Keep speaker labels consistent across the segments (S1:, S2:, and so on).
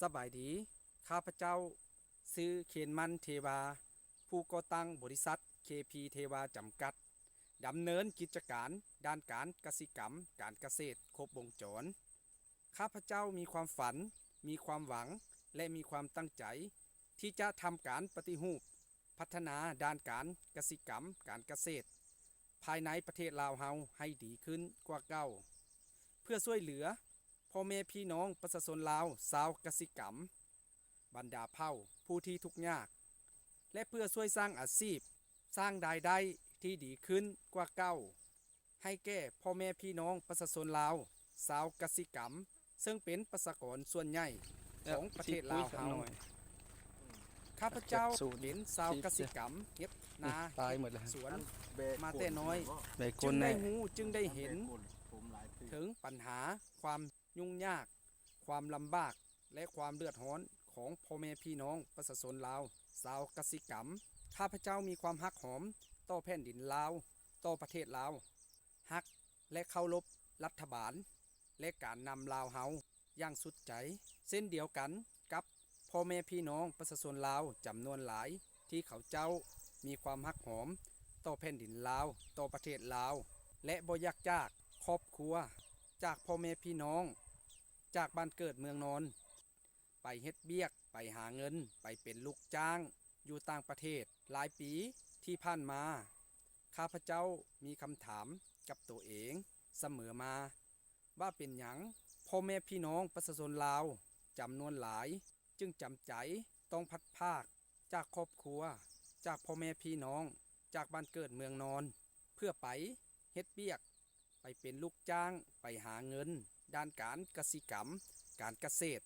S1: สบายดีข้าพเจ้าซื้อเขนมันเทวาผู้ก่อตั้งบริษัท KP เทวาจำกัดดำเนินกิจการด้านการกสิกรรมการเกษตรครบวงจรข้าพเจ้ามีความฝันมีความหวังและมีความตั้งใจที่จะทำการปฏิรูปพัฒนาด้านการกสิกรรมการเกษตรภายในประเทศลาวเฮาให้ดีขึ้นกว่าเก่าเพื่อช่วยเหลือพ่อแม่พี่น้องประชาชนลาวชาวกสิกรรมบรรดาเผ่าผู้ที่ทุกข์ยากและเพื่อช่วยสร้างอาชีพสร้างรายได้ที่ดีขึ้นกว่าเก่าให้แก่พ่อแม่พี่น้องประชาชนลาวชาวกสิกรรมซึ่งเป็นประชากรส่วนใหญ่ของประเทศลาวเฮาข้าพเจ้าเป็นชาวกสิกรรมเฮ็ดนา
S2: ตายหมดแล้ว
S1: สวนมาแต่น้อย
S2: ใบค
S1: จึ
S2: น
S1: ง
S2: แน่
S1: ได้หูจึงได้เห็นถึงปัญหาความยุ่งยากความลำบากและความเดือดร้อนของพ่อแม่พี่น้องประชาชนลาวชาวกสิกรรมข้าพเจ้ามีความฮักหอมต่อแผ่นดินลาวต่อประเทศลาวฮักและเคารพรัฐบาลและการนำลาวเฮาอย่างสุดใจเส้นเดียวกันกับพ่อแม่พี่น้องประชาชนลาวจำนวนหลายที่เขาเจ้ามีความฮักหอมต่อแผ่นดินลาวต่อประเทศลาวและบ่อยากจากครอบครัวจากพ่อแม่พี่น้องจากบ้านเกิดเมืองนอนไปเฮ็ดเบียกไปหาเงินไปเป็นลูกจ้างอยู่ต่างประเทศหลายปีที่ผ่านมาข้าพเจ้ามีคำถามกับตัวเองเสมอมาว่าเป็นหยังพ่อแม่พี่น้องประชาชนลาวจำนวนหลายจึงจำใจต้องพัดภาคจากครอบครัวจากพ่อแม่พี่น้องจากบ้านเกิดเมืองนอนเพื่อไปเฮ็ดเบียกไปเป็นลูกจ้างไปหาเงินด้านการกสิกรรมการเกษตร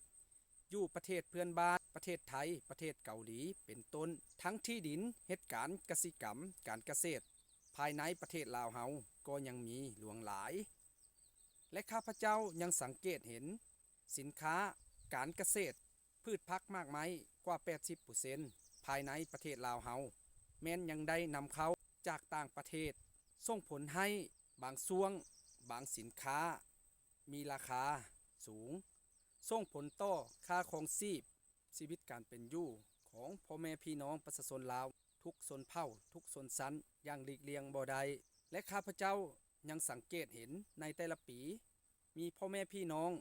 S1: อยู่ประเทศเพื่อนบ้านประเทศไทยประเทศเกาหลีเป็นต้นทั้งที่ดินเฮ็ดการกสิกรรมการเกษตรภายในประเทศลาวเฮาก็ยังมีหลวงหลายและข้าพเจ้ายังสังเกตเห็นสินค้าการเกษตรพืชพักมากมายกว่า 80% ภายในประเทศลาวเฮาแม้นยังได้นำเข้าจากต่างประเทศส่งผลให้บางช่วงบางสินค้ามีราคาสูงส่งผลต่อค่าครองชีวิตการเป็นอยู่ของพ่อแม่พี่น้องประชาชนลาวทุกชนเผ่าทุกชนชั้นอย่างหลีกเลี่ยงบ่ได้และข้าพเจ้ายังสังเกตเห็นในแต่ละปีมีพ่อแม่พี่น้อง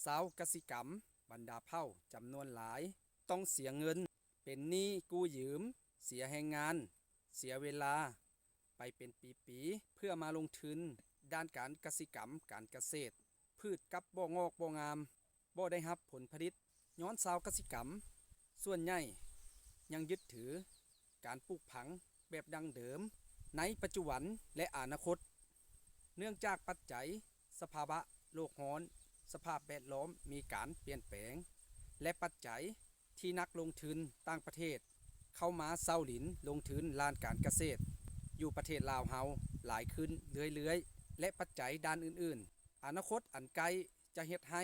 S1: ชาวกสิกรรมบรรดาเผ่าจำนวนหลายต้องเสียเงินเป็นหนี้กู้ยืมเสียแรงงานเสียเวลาไปเป็นปีๆเพื่อมาลงทุนด้านการกสิกรรมการเกษตรพืชกับบ่งอกบ่งามบ่ได้รับผลผลิตย้อนชาวกสิกรรมส่วนใหญ่ยังยึดถือการปลูกผังแบบดั้งเดิมในปัจจุบันและอนาคตเนื่องจากปัจจัยสภาวะโลกร้อนสภาพแวดล้อมมีการเปลี่ยนแปลงและปัจจัยที่นักลงทุนต่างประเทศเข้ามาเซาหลินลงทุนด้านการเกษตรอยู่ประเทศลาวเฮาหลายขึ้นเรื่อยๆและปัจจัยด้านอื่นๆอนาคตอันไกลจะเฮ็ดให้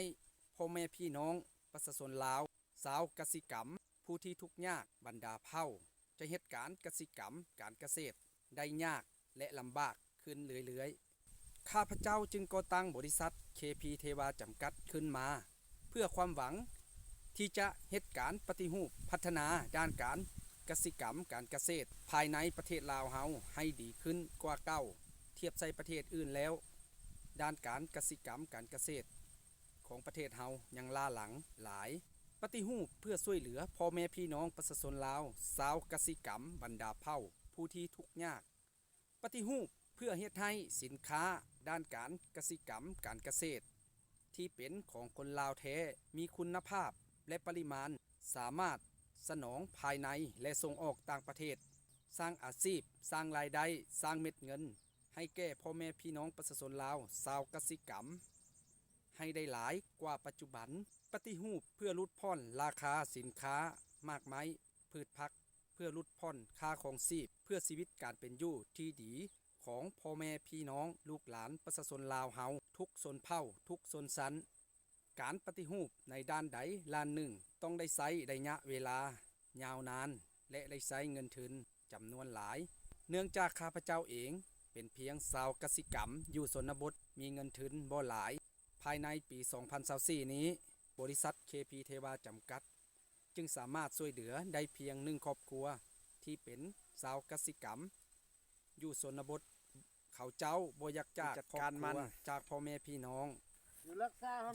S1: พ่อแม่พี่น้องประชาชนลาวชาวกสิกรรมผู้ที่ทุกข์ยากบรรดาเผ่าจะเฮ็ดการกสิกรรมการเกษตรได้ยากและลำบากขึ้นเรื่อยๆข้าพเจ้าจึงก่อตั้งบริษัท KP เทวาจำกัดขึ้นมาเพื่อความหวังที่จะเฮ็ดการปฏิรูปพัฒนาด้านการกสิกรรมการเกษตรภายในประเทศลาวเฮาให้ดีขึ้นกว่าเก่าเทียบใส่ประเทศอื่นแล้วด้านการกสิกรรมการเกษตรของประเทศเฮายังล้าหลังหลายปฏิรูปเพื่อช่วยเหลือพ่อแม่พี่น้องประชาชนลาวชาวกสิกรรมบรรดาเผ่าผู้ที่ทุกข์ยากปฏิรูปเพื่อเฮ็ดให้สินค้าด้านการกสิกรรมการเกษตรที่เป็นของคนลาวแท้มีคุณภาพและปริมาณสามารถสนองภายในและส่งออกต่างประเทศสร้างอาชีพสร้างรายได้สร้างเม็ดเงินให้แก่พ่อแม่พี่น้องประชาชนลาวชาวกสิกรรมให้ได้หลายกว่าปัจจุบันปฏิรูปเพื่อลดผ่อนราคาสินค้ามากมายพืชพักเพื่อลดผ่อนค่าครองชีพเพื่อชีวิตการเป็นอยู่ที่ดีของพ่อแม่พี่น้องลูกหลานประชาชนลาวเฮาทุกชนเผ่าทุกชนชั้นการปฏิรูปในด้านใดด้านหนึ่งต้องได้ใช้ระยะเวลายาวนานและได้ใช้เงินทุนจำนวนหลายเนื่องจากข้าพเจ้าเองเป็นเพียงชาวกสิกรรมอยู่ชนบทมีเงินทุนบ่หลายภายในปี 2024 นี้บ บริษัท KP เทวาจำกัดจึงสามารถช่วยเหลือได้เพียง1ครอบครัวที่เป็นชาวกสิกรรมอยู่ชนบทเขาเจ้าบ่อยากจากครอบครัวจากพ่อแม่พี่น้อง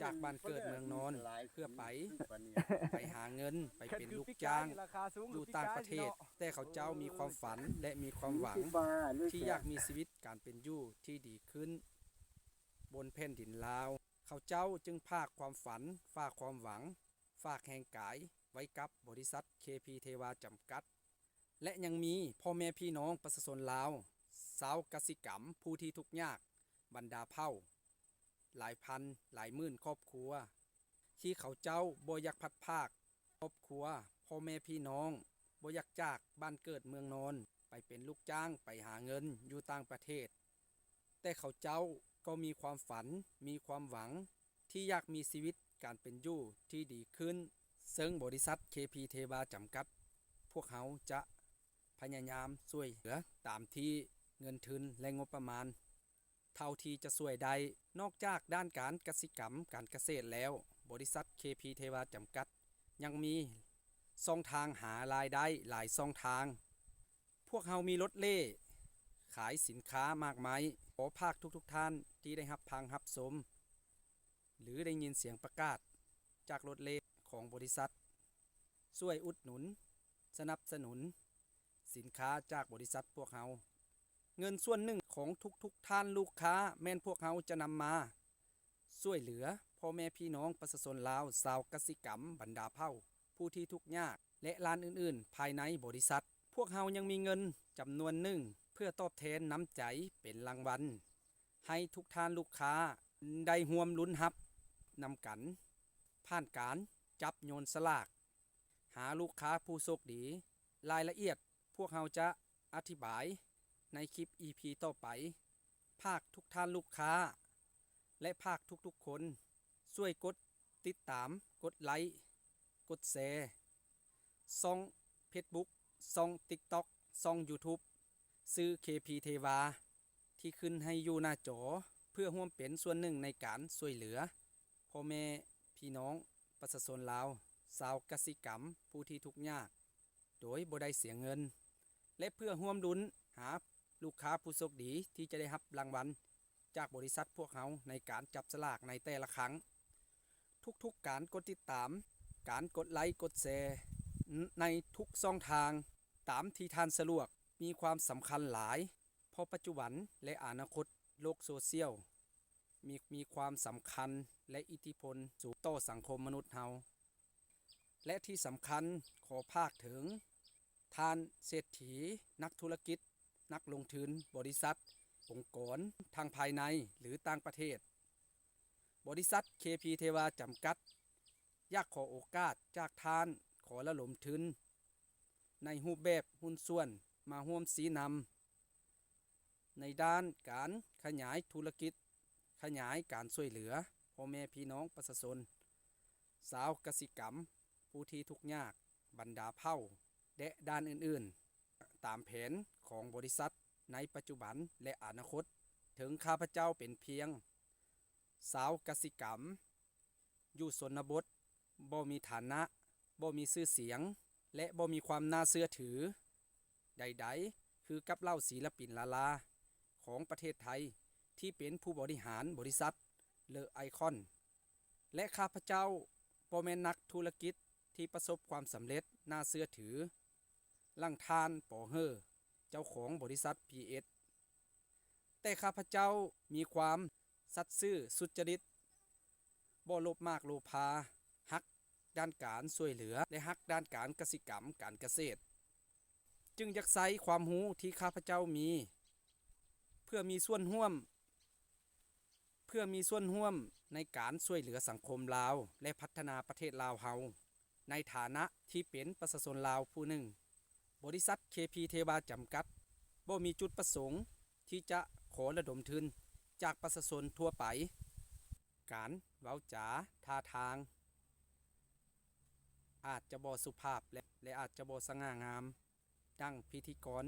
S1: จากบ้านเกิดเมืองนอนเพื่อไปหาเงินไปเป็นลูกจ้างอยู่ต่างประเทศแต่เขาเจ้ามีความฝันและมีความหวังที่อยากมีชีวิตการเป็นอยู่ที่ดีขึ้นบนแผ่นดินลาวเขาเจ้าจึงฝากความฝันฝากความหวังฝากแห่งกายไว้กับบริษัท KP เทวาจำกัดและยังมีพ่อแม่พี่น้องประชาชนลาวชาวกสิกรรมผู้ที่ทุกข์ยากบรรดาเผ่าหลายพันหลายหมื่นครอบครัวที่เขาเจ้าบ่อยากพัดภาคครอบครัวพ่อแม่พี่น้องบ่อยากจากบ้านเกิดเมืองนอนไปเป็นลูกจ้างไปหาเงินอยู่ต่างประเทศแต่เขาเจ้าก็มีความฝันมีความหวังที่อยากมีชีวิตการเป็นอยู่ที่ดีขึ้นซึ่งบริษัท KP เทวาจำกัดพวกเขาจะพยายามช่วยเหลือตามที่เงินทุนและงบประมาณเท่าที่จะช่วยได้นอกจากด้านการกสิกรรมการเกษตรแล้วบริษัท KP เทวาจำกัดยังมีช่องทางหารายได้หลายช่องทางพวกเขามีรถเล่ขายสินค้ามากมายขอภาคทุกท่านที่ได้รับชมหรือได้ยินเสียงประกาศจากรถเล่ของบริษัทช่วยอุดหนุนสนับสนุนสินค้าจากบริษัทพวกเขาเงินส่วนหนึ่งของทุกท่านลูกค้าแม่นพวกเขาจะนำมาช่วยเหลือพ่อแม่พี่น้องประชาชนลาวชาวกสิกรรมบรรดาเผ่าผู้ที่ทุกข์ยากและร้านอื่นๆภายในบริษัทพวกเขายังมีเงินจำนวนหนึ่งเพื่อตอบแทนน้ำใจเป็นรางวัลให้ทุกท่านลูกค้าได้ร่วมลุ้นรับนำกันผ่านการจับโยนสลากหาลูกค้าผู้โชคดีรายละเอียดพวกเขาจะอธิบายในคลิป EP ต่อไปภาคทุกท่านลูกค้าและภาคทุกๆคนช่วยกดติดตามกดไลค์กดแชร์ช่อง Facebook ช่อง TikTok ช่อง YouTube ซื้อ KP เทวาที่ขึ้นให้อยู่หน้าจอเพื่อร่วมเป็นส่วนหนึ่งในการช่วยเหลือพ่อแม่พี่น้องประชาชนลาวชาวกสิกรรมผู้ที่ทุกข์ยากโดยบ่ได้เสียเงินและเพื่อร่วมลุ้นหาลูกค้าผู้โชคดีที่จะได้รับรางวัลจากบริษัทพวกเขาในการจับสลากในแต่ละครั้งทุกๆการกดติดตามการกดไลค์กดแชร์ในทุกช่องทางตามที่ท่านสะดวกมีความสำคัญหลายเพราะปัจจุบันและอนาคตโลกโซเชียลมีความสำคัญและอิทธิพลสูงต่อสังคมมนุษย์เฮาและที่สำคัญขอภาคถึงท่านเศรษฐีนักธุรกิจนักลงทุนบริษัทองค์กรทางภายในหรือต่างประเทศบริษัท KP เทวาจำกัดอยากขอโอกาสจากท่านขอระดมทุนในรูปแบบหุ้นส่วนมาร่วมชี้นำในด้านการขยายธุรกิจขยายการช่วยเหลือพ่อแม่พี่น้องประชาชนชาวกสิกรรมผู้ที่ทุกข์ยากบรรดาเผ่าและด้านอื่นๆตามแผนของบริษัทในปัจจุบันและอนาคตถึงข้าพเจ้าเป็นเพียงชาวกสิกรรมอยู่ชนบทบ่มีฐานะบ่มีชื่อเสียงและบ่มีความน่าเชื่อถือใดๆคือกับเหล่าศิลปินลาลาของประเทศไทยที่เป็นผู้บริหารบริษัทเลอไอคอนและข้าพเจ้าบ่แม่นนักธุรกิจที่ประสบความสำเร็จน่าเชื่อถือลังทานปอเฮอเจ้าของบริษัท PS แต่ข้าพเจ้ามีความสัตย์ซื่อสุจริตบ่โลภมากโลภาฮักด้านการช่วยเหลือและฮักด้านการกสิกรรมการเกษตรจึงอยากใช้ความรู้ที่ข้าพเจ้ามีเพื่อมีส่วนร่วมในการช่วยเหลือสังคมลาวและพัฒนาประเทศลาวเฮาในฐานะที่เป็นประชาชนลาวผู้หนึ่งบริษัท KP เทวาจำกัดบ่มีจุดประสงค์ที่จะขอระดมทุนจากประชาชนทั่วไปการเว้าจาท่าทางอาจจะบ่สุภาพและอาจจะบ่สง่างามดังพิธีกร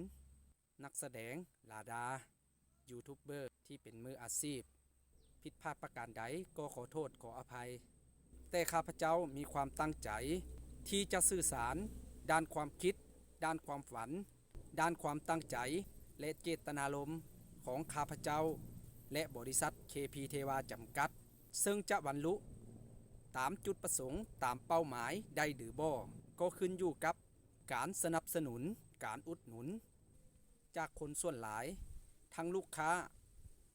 S1: นักแสดงลาดายูทูบเบอร์ที่เป็นมืออาชีพผิดพลาดประการใดก็ขอโทษขออภัย แต่ข้าพเจ้ามีความตั้งใจที่จะสื่อสารด้านความคิดด้านความฝันด้านความตั้งใจและเจตนารมณ์ของข้าพเจ้าและบริษัท KP เทวาจำกัดซึ่งจะบรรลุตามจุดประสงค์ตามเป้าหมายได้หรือบ่ก็ขึ้นอยู่กับการสนับสนุนการอุดหนุนจากคนส่วนหลายทั้งลูกค้า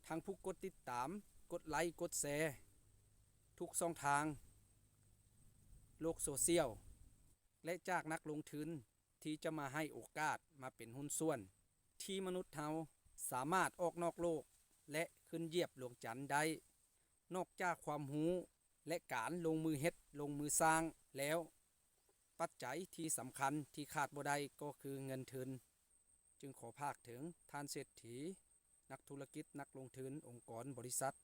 S1: ทั้งผู้กดติดตามกดไลค์กดแชร์ทุกช่องทางโลกโซเชียลและจากนักลงทุนที่จะมาให้โอกาสมาเป็นหุ้นส่วนที่มนุษย์เราสามารถออกนอกโลกและขึ้นเหยียบดวงจันทร์ได้นอกจากความรู้และการลงมือเฮ็ดลงมือสร้างแล้วปัจจัยที่สำคัญที่ขาดบ่ได้ก็คือเงินทุนจึงขอภาคถึงท่านเศรษฐีนักธุรกิจนักลงทุนองค์กรบริษัท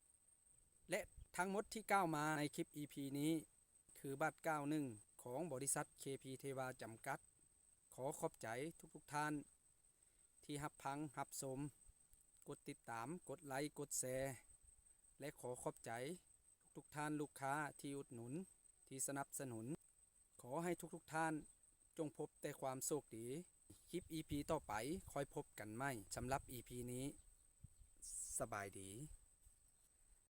S1: และทั้งหมดที่กล่าวมาในคลิป EP นี้คือบัตร91ของบริษัท KP เทวาจำกัดขอขอบใจทุกท่านที่รับฟังรับชมกดติดตามกดไลค์กดแชร์และขอขอบใจทุกท่านลูกค้าที่อุดหนุนที่สนับสนุนขอให้ทุกท่านจงพบแต่ความโชคดีคลิป EP ต่อไปคอยพบกันใหม่สำหรับ EP นี้สบายดี